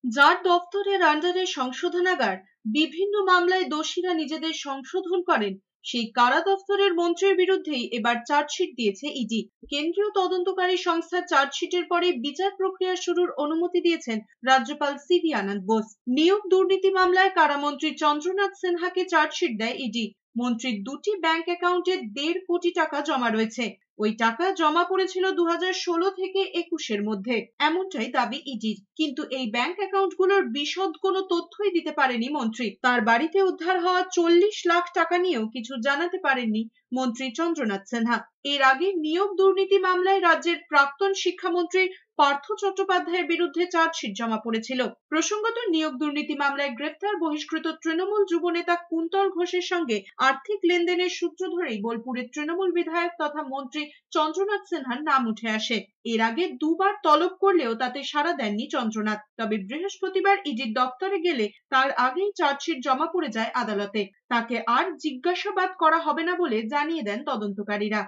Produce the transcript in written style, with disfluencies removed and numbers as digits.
যার দফতরের আন্ডারে সংশোধনাগার, বিভিন্ন মামলায় দোষীরা নিজেদের সংশোধন করেন, সেই কারা দফতরের মন্ত্রীর বিরুদ্ধেই এবার চার্জশিট দিয়েছে ইডি। কেন্দ্রীয় তদন্তকারী সংস্থার চার্জশিটের পরে বিচার প্রক্রিয়া শুরুর অনুমতি দিয়েছেন রাজ্যপাল সিভি আনন্দ বোস। নিয়োগ দুর্নীতি মামলায় কারামন্ত্রী চন্দ্রনাথ সিনহাকে চার্জশিট দেয় ইডি। মন্ত্রীর দুটি ব্যাংক অ্যাকাউন্টে 1.5 কোটি টাকা জমা রয়েছে। ওই টাকা জমা পড়েছিল 2016 থেকে 21-এর মধ্যে, এমনটাই দাবি ইডির। কিন্তু এই ব্যাংক অ্যাকাউন্টগুলোর বিশদ কোনো তথ্যই দিতে পারেনি মন্ত্রী। তার বাড়িতে উদ্ধার হওয়া 40 লাখ টাকা নিয়েও কিছু জানাতে পারেননি মন্ত্রী চন্দ্রনাথ সিনহা। এর আগে নিয়োগ দুর্নীতি মামলায় রাজ্যের প্রাক্তন শিক্ষামন্ত্রী পার্থ চট্টোপাধ্যায়ের বিরুদ্ধে চার্জশিট জমা পড়েছিল। প্রসঙ্গত, নিয়োগ দুর্নীতি মামলায় গ্রেফতার বহিষ্কৃত তৃণমূল যুবনেতা কুন্তল ঘোষের সঙ্গে আর্থিক লেনদেনের সূত্র ধরেই বোলপুরের তৃণমূল বিধায়ক তথা মন্ত্রী চন্দ্রনাথ সিনহার নাম উঠে আসে। এর আগে দুবার তলব করলেও তাতে সাড়া দেননি চন্দ্রনাথ। তবে বৃহস্পতিবার ইডির দপ্তরে গেলে তার আগেই চার্জশিট জমা পড়ে যায় আদালতে। তাকে আর জিজ্ঞাসাবাদ করা হবে না বলে জানিয়ে দেন তদন্তকারীরা।